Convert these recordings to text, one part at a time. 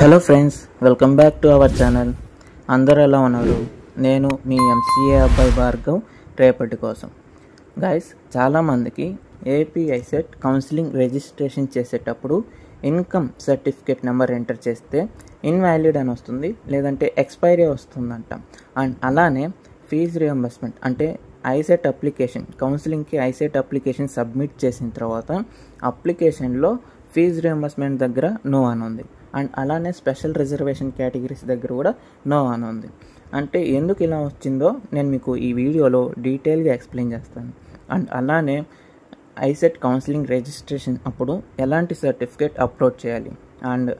Hello friends, welcome back to our channel. అందరూ ఎలా ఉన్నారు? నేను మీ ఎంసీఏ అబ్బాయి భార్గవ్. రేపటి కోసం గైస్, చాలామందికి ఏపీ ఐసెట్ కౌన్సిలింగ్ రిజిస్ట్రేషన్ చేసేటప్పుడు ఇన్కమ్ సర్టిఫికేట్ నెంబర్ ఎంటర్ చేస్తే ఇన్వాలిడ్ అని వస్తుంది, లేదంటే ఎక్స్పైరీ వస్తుందంట. అండ్ అలానే ఫీజు రియంబర్స్మెంట్ అంటే ఐసెట్ అప్లికేషన్, కౌన్సిలింగ్కి ఐసెట్ అప్లికేషన్ సబ్మిట్ చేసిన తర్వాత అప్లికేషన్లో ఫీజు రియంబర్స్మెంట్ దగ్గర నో అని ఉంది. అండ్ అలానే స్పెషల్ రిజర్వేషన్ కేటగిరీస్ దగ్గర కూడా నో అని ఉంది. అంటే ఎందుకు ఇలా వచ్చిందో నేను మీకు ఈ వీడియోలో డీటెయిల్గా ఎక్స్ప్లెయిన్ చేస్తాను. అండ్ అలానే ఐసెట్ కౌన్సిలింగ్ రిజిస్ట్రేషన్ అప్పుడు ఎలాంటి సర్టిఫికేట్ అప్లోడ్ చేయాలి అండ్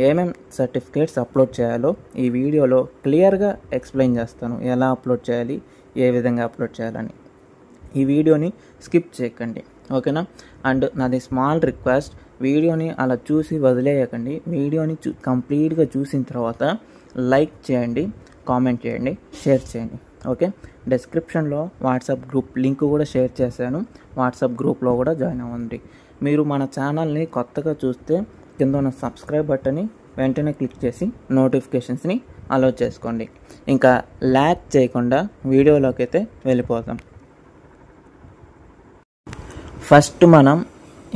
ఏమేం సర్టిఫికేట్స్ అప్లోడ్ చేయాలో ఈ వీడియోలో క్లియర్గా ఎక్స్ప్లెయిన్ చేస్తాను. ఎలా అప్లోడ్ చేయాలి, ఏ విధంగా అప్లోడ్ చేయాలని. ఈ వీడియోని స్కిప్ చేయకండి, ఓకేనా? అండ్ నాది స్మాల్ రిక్వెస్ట్, వీడియోని అలా చూసి వదిలేయకండి. వీడియోని కంప్లీట్గా చూసిన తర్వాత లైక్ చేయండి, కామెంట్ చేయండి, షేర్ చేయండి, ఓకే? డిస్క్రిప్షన్లో వాట్సాప్ గ్రూప్ లింక్ కూడా షేర్ చేశాను. వాట్సాప్ గ్రూప్లో కూడా జాయిన్ అవ్వండి. మీరు మన ఛానల్ని కొత్తగా చూస్తే కింద ఉన్న సబ్స్క్రైబ్ బటన్ని వెంటనే క్లిక్ చేసి నోటిఫికేషన్స్ని అలో చేసుకోండి. ఇంకా ల్యాగ్ చేయకుండా వీడియోలోకి అయితే వెళ్ళిపోతాం. ఫస్ట్ మనం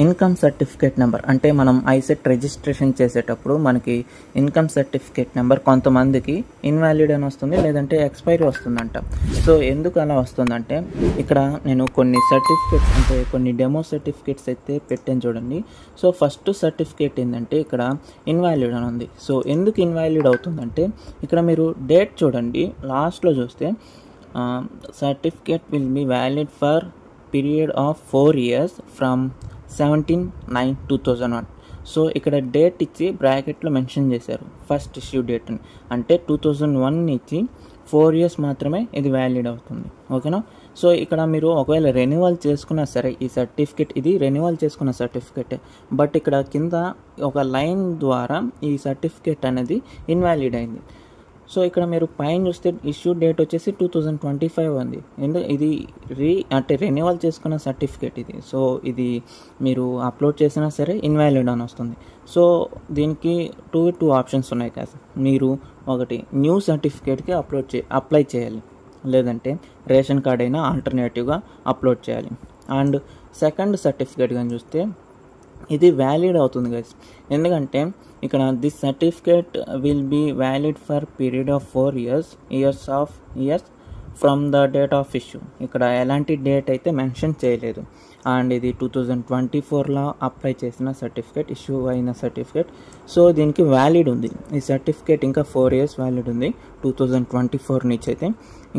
ఇన్కమ్ సర్టిఫికేట్ నెంబర్, అంటే మనం ఐసెట్ రిజిస్ట్రేషన్ చేసేటప్పుడు మనకి ఇన్కమ్ సర్టిఫికేట్ నెంబర్ కొంతమందికి ఇన్వాలిడ్ అని వస్తుంది, లేదంటే ఎక్స్పైరీ వస్తుందంట. సో ఎందుకు అలా వస్తుందంటే, ఇక్కడ నేను కొన్ని సర్టిఫికేట్స్, అంటే కొన్ని డెమో సర్టిఫికేట్స్ అయితే పెట్టాను చూడండి. సో ఫస్ట్ సర్టిఫికేట్ ఏంటంటే ఇక్కడ ఇన్వాలిడ్ అని ఉంది. సో ఎందుకు ఇన్వాలిడ్ అవుతుందంటే, ఇక్కడ మీరు డేట్ చూడండి, లాస్ట్లో చూస్తే certificate will be valid for period of 4 years from 17/9/2001. So ఇక్కడ డేట్ ఇచ్చి బ్రాకెట్లో మెన్షన్ చేశారు ఫస్ట్ ఇష్యూ డేట్ని. అంటే 2001 ఇచ్చి 4 years మాత్రమే ఇది వ్యాలిడ్ అవుతుంది, ఓకేనా? సో ఇక్కడ మీరు ఒకవేళ రెన్యువల్ చేసుకున్నా సరే, ఈ సర్టిఫికేట్ ఇది రెన్యువల్ చేసుకున్న సర్టిఫికేట్, బట్ ఇక్కడ కింద ఒక లైన్ ద్వారా ఈ సర్టిఫికేట్ అనేది ఇన్వాలిడ్ అయింది. సో ఇక్కడ మీరు పైన చూస్తే ఇష్యూ డేట్ వచ్చేసి 2025 ఉంది. ఇది అంటే రెన్యువల్ చేసుకున్న సర్టిఫికేట్ ఇది. సో ఇది మీరు అప్లోడ్ చేసినా సరే ఇన్వాలిడ్ అని వస్తుంది. సో దీనికి టూ ఆప్షన్స్ ఉన్నాయి కదా. మీరు ఒకటి న్యూ సర్టిఫికేట్కి అప్లై చేయాలి, లేదంటే రేషన్ కార్డ్ అయినా ఆల్టర్నేటివ్గా అప్లోడ్ చేయాలి. అండ్ సెకండ్ సర్టిఫికేట్ కానీ చూస్తే ఇది వ్యాలిడ్ అవుతుంది గైస్. ఎందుకంటే ఇక్కడ this certificate will be valid for period of 4 years from the date of issue. ఇక్కడ ఎలాంటి డేట్ అయితే మెన్షన్ చేయలేదు. అండ్ ఇది 2024లో అప్లై చేసిన సర్టిఫికేట్, ఇష్యూ అయిన సర్టిఫికేట్. సో దీనికి వ్యాలిడ్ ఉంది. ఈ సర్టిఫికేట్ ఇంకా 4 years వ్యాలిడ్ ఉంది 2024 నుంచి అయితే.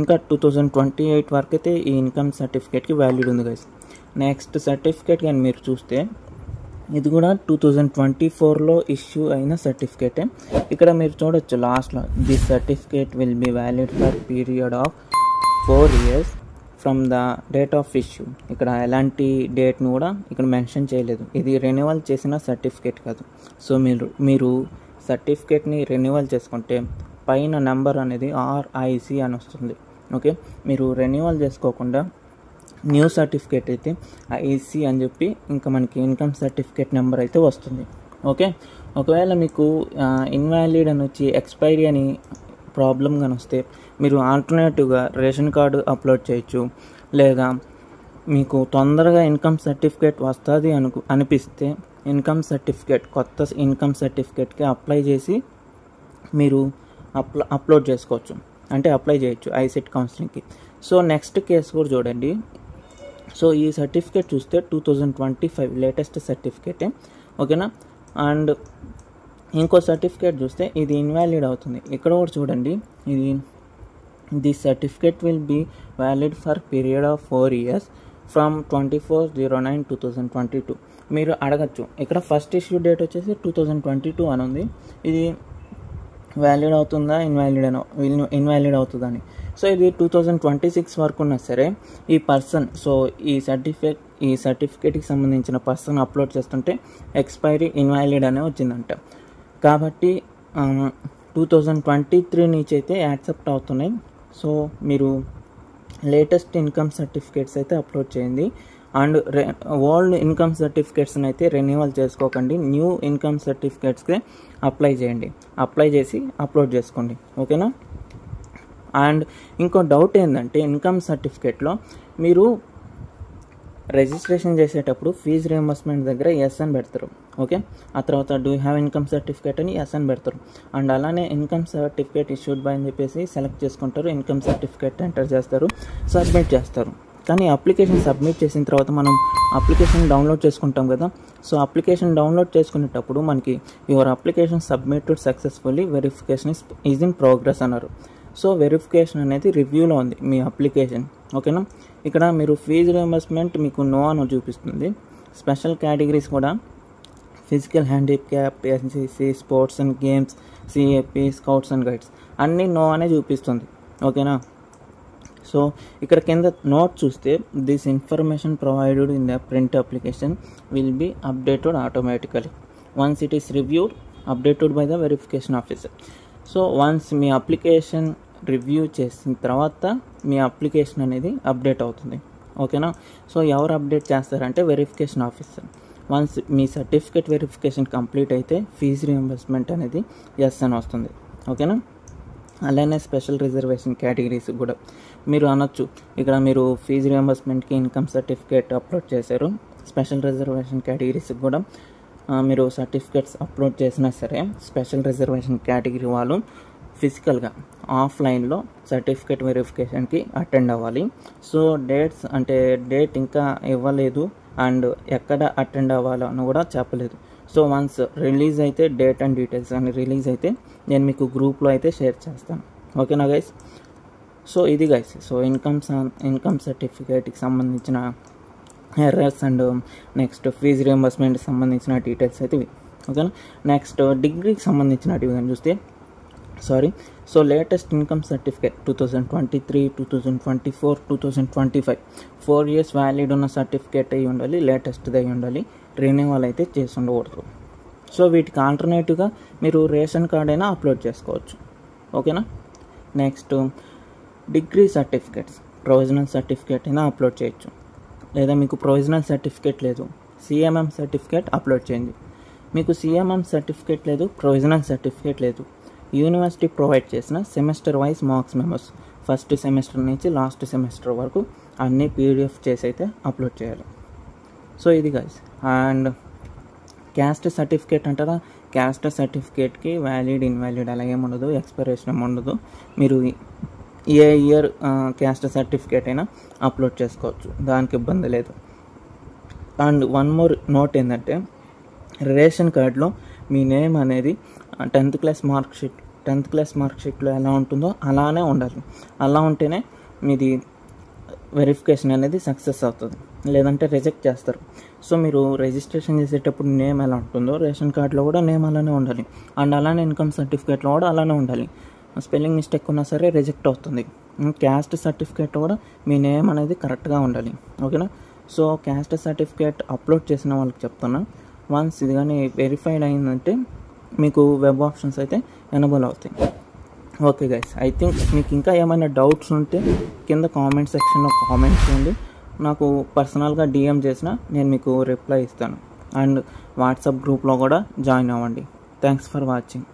ఇంకా 2028 వరకు అయితే ఈ ఇన్కమ్ సర్టిఫికేట్కి వ్యాలిడ్ ఉంది గైస్. నెక్స్ట్ సర్టిఫికేట్ కానీ మీరు చూస్తే ఇది కూడా 2024లో ఇష్యూ అయిన సర్టిఫికేటే. ఇక్కడ మీరు చూడొచ్చు లాస్ట్లో, this certificate will be valid for period of 4 years from the date of issue. ఇక్కడ ఎలాంటి డేట్ను కూడా ఇక్కడ మెన్షన్ చేయలేదు. ఇది రెన్యువల్ చేసిన సర్టిఫికేట్ కాదు. సో మీరు సర్టిఫికేట్ని రెన్యువల్ చేసుకుంటే పైన నెంబర్ అనేది RIC అని వస్తుంది, ఓకే? మీరు రెన్యువల్ చేసుకోకుండా న్యూ సర్టిఫికేట్ అయితే IC అని చెప్పి ఇంకా మనకి ఇన్కమ్ సర్టిఫికేట్ నెంబర్ అయితే వస్తుంది, ఓకే? ఒకవేళ మీకు ఇన్వాలిడ్ అని వచ్చి ఎక్స్పైరీ అని ప్రాబ్లం కానీ వస్తే మీరు ఆల్టర్నేటివ్గా రేషన్ కార్డు అప్లోడ్ చేయొచ్చు, లేదా మీకు తొందరగా ఇన్కమ్ సర్టిఫికేట్ వస్తుంది అనిపిస్తే కొత్త ఇన్కమ్ సర్టిఫికేట్కి అప్లై చేసి మీరు అప్లోడ్ చేసుకోవచ్చు, అంటే అప్లై చేయొచ్చు ఐసెట్ కౌన్సిలింగ్కి. సో నెక్స్ట్ కేసు కూడా చూడండి. సో ఈ సర్టిఫికేట్ చూస్తే 2025 లేటెస్ట్ సర్టిఫికేటే, ఓకేనా? అండ్ ఇంకో సర్టిఫికేట్ చూస్తే ఇది ఇన్వాలిడ్ అవుతుంది. ఇక్కడ కూడా చూడండి, the certificate will be valid for period of 4 years from 24/09/2022. మీరు అడగచ్చు, ఇక్కడ ఫస్ట్ ఇష్యూ డేట్ వచ్చేసి 2022 అని ఉంది, ఇది వ్యాలిడ్ అవుతుందా ఇన్వాలిడ్ అవుతుందని. సో ఇది 2026 వరకు ఉన్నా సరే ఈ పర్సన్, సో ఈ సర్టిఫికేట్కి సంబంధించిన పర్సన్ అప్లోడ్ చేస్తుంటే ఎక్స్పైరీ ఇన్వాలిడ్ అనే వచ్చిందంట. కాబట్టి 2023 నుంచి అయితే యాక్సెప్ట్ అవుతున్నాయి. సో మీరు లేటెస్ట్ ఇన్కమ్ సర్టిఫికేట్స్ అయితే అప్లోడ్ చేయండి. అండ్ ఓల్డ్ ఇన్కమ్ సర్టిఫికేట్స్ని అయితే రెన్యువల్ చేసుకోకండి, న్యూ ఇన్కమ్ సర్టిఫికేట్స్కి అప్లై చేయండి, అప్లై చేసి అప్లోడ్ చేసుకోండి, ఓకేనా. అండ్ ఇంకో డౌట్ ఏంటంటే ఇన్కమ్ సర్టిఫికేట్లో మీరు రిజిస్ట్రేషన్ చేసేటప్పుడు ఫీజు రియంబర్స్మెంట్ దగ్గర ఎస్ అని పెడతారు, ఓకే. ఆ తర్వాత డూ హ్యావ్ ఇన్కమ్ సర్టిఫికేట్ అని ఎస్ అని పెడతారు. అండ్ అలానే ఇన్కమ్ సర్టిఫికేట్ ఇష్యూడ్ బై అని చెప్పేసి సెలెక్ట్ చేసుకుంటారు, ఇన్కమ్ సర్టిఫికేట్ ఎంటర్ చేస్తారు, సబ్మిట్ చేస్తారు. కానీ అప్లికేషన్ సబ్మిట్ చేసిన తర్వాత మనం అప్లికేషన్ డౌన్లోడ్ చేసుకుంటాం కదా. సో అప్లికేషన్ డౌన్లోడ్ చేసుకునేటప్పుడు మనకి your application submitted successfully, verification is in progress అన్నారు. సో వెరిఫికేషన్ అనేది రివ్యూలో ఉంది మీ అప్లికేషన్, ఓకేనా. ఇక్కడ మీరు ఫీజు రియంబర్స్మెంట్ మీకు నో అని చూపిస్తుంది. స్పెషల్ కేటగిరీస్ కూడా physical handicap, NCC, sports and games, CAP, scouts and guides అన్నీ నో అనే చూపిస్తుంది, ఓకేనా. సో ఇక్కడ కింద నోట్ చూస్తే this information provided in the print application will be updated automatically once it is reviewed updated by the verification officer. So once మీ application review చేసిన తర్వాత మీ అప్లికేషన్ అనేది అప్డేట్ అవుతుంది, ఓకేనా. సో ఎవరు అప్డేట్ చేస్తారంటే వెరిఫికేషన్ ఆఫీసర్. వన్స్ మీ certificate verification complete అయితే fee reimbursement అనేది ఎస్ అని వస్తుంది, ఓకేనా. అలానే స్పెషల్ రిజర్వేషన్ కేటగిరీస్ కూడా మీరు అనొచ్చు, ఇక్కడ మీరు ఫీజు రియంబర్స్మెంట్కి ఇన్కమ్ సర్టిఫికేట్ అప్లోడ్ చేశారు, స్పెషల్ రిజర్వేషన్ కేటగిరీస్కి కూడా మీరు సర్టిఫికేట్స్ అప్లోడ్ చేసినా సరే స్పెషల్ రిజర్వేషన్ కేటగిరీ వాళ్ళు ఫిజికల్గా ఆఫ్లైన్లో సర్టిఫికేట్ వెరిఫికేషన్కి అటెండ్ అవ్వాలి. సో డేట్స్ అంటే డేట్ ఇంకా ఇవ్వలేదు అండ్ ఎక్కడ అటెండ్ అవ్వాలో అని కూడా చెప్పలేదు. సో వన్స్ రిలీజ్ అయితే డేట్ అండ్ డీటెయిల్స్ అని రిలీజ్ అయితే నేను మీకు గ్రూప్లో అయితే షేర్ చేస్తాను, ఓకేనా గైస్. సో ఇది గైస్, సో ఇన్కమ్ సర్టిఫికేట్కి సంబంధించిన ఎర్రర్స్ అండ్ నెక్స్ట్ ఫీజు రియంబర్స్మెంట్కి సంబంధించిన డీటెయిల్స్ అయితే ఇవి, ఓకేనా. నెక్స్ట్ డిగ్రీకి సంబంధించినవి కానీ చూస్తే so latest income certificate 2023, 2024, 2025 4 years valid ఉన్న సర్టిఫికేట్ అయి ఉండాలి, లేటెస్ట్ది అయి ఉండాలి, రెన్యువల్ అయితే చేసి ఉండకూడదు. సో వీటికి ఆల్టర్నేటివ్గా మీరు రేషన్ కార్డ్ అయినా అప్లోడ్ చేసుకోవచ్చు, ఓకేనా. Next degree certificates provisional certificate అయినా అప్లోడ్ చేయొచ్చు, లేదా మీకు ప్రొవిజనల్ సర్టిఫికేట్ లేదు సిఎంఎం సర్టిఫికేట్ అప్లోడ్ చేయండి. మీకు సిఎంఎం సర్టిఫికేట్ లేదు, ప్రొవిజనల్ సర్టిఫికేట్ లేదు, యూనివర్సిటీ ప్రొవైడ్ చేసిన semester wise marks memos first semester నుంచి లాస్ట్ సెమిస్టర్ వరకు అన్నీ పీడిఎఫ్ చేసి అయితే అప్లోడ్ చేయాలి. సో ఇది గైస్. అండ్ క్యాస్ట్ సర్టిఫికేట్ అంటారా, క్యాస్ట్ సర్టిఫికేట్కి వ్యాలిడ్ ఇన్వాలిడ్ అలా ఏముండదు, ఎక్స్పైరేషన్ ఏముండదు, మీరు ఏ ఇయర్ క్యాస్ట్ సర్టిఫికేట్ అయినా అప్లోడ్ చేసుకోవచ్చు, దానికి ఇబ్బంది లేదు. అండ్ వన్ మోర్ నోట్ ఏంటంటే రేషన్ కార్డులో మీ నేమ్ అనేది 10th క్లాస్ మార్క్ షీట్లో ఎలా ఉంటుందో అలానే ఉండాలి, అలా ఉంటేనే మీది వెరిఫికేషన్ అనేది సక్సెస్ అవుతుంది, లేదంటే రిజెక్ట్ చేస్తారు. సో మీరు రిజిస్ట్రేషన్ చేసేటప్పుడు నేమ్ ఎలా ఉంటుందో రేషన్ కార్డులో కూడా నేమ్ అలానే ఉండాలి, అండ్ అలానే ఇన్కమ్ సర్టిఫికేట్లో కూడా అలానే ఉండాలి. స్పెల్లింగ్ మిస్టేక్ ఉన్నా సరే రిజెక్ట్ అవుతుంది. క్యాస్ట్ సర్టిఫికేట్ కూడా మీ నేమ్ అనేది కరెక్ట్గా ఉండాలి, ఓకేనా. సో క్యాస్ట్ సర్టిఫికేట్ అప్లోడ్ చేసిన వాళ్ళకి చెప్తున్నా, వన్స్ ఇది కానీ వెరిఫైడ్ అయిందంటే మీకు వెబ్ ఆప్షన్స్ అయితే ఎనబుల్ అవుతాయి. ఓకే గైస్, ఐ థింక్ మీకు ఇంకా ఏమైనా డౌట్స్ ఉంటే కింద కామెంట్ సెక్షన్లో కామెంట్ చేయండి, నాకు పర్సనల్గా డిఎం చేసినా నేను మీకు రిప్లై ఇస్తాను. అండ్ వాట్సాప్ గ్రూప్లో కూడా జాయిన్ అవ్వండి. Thanks for watching.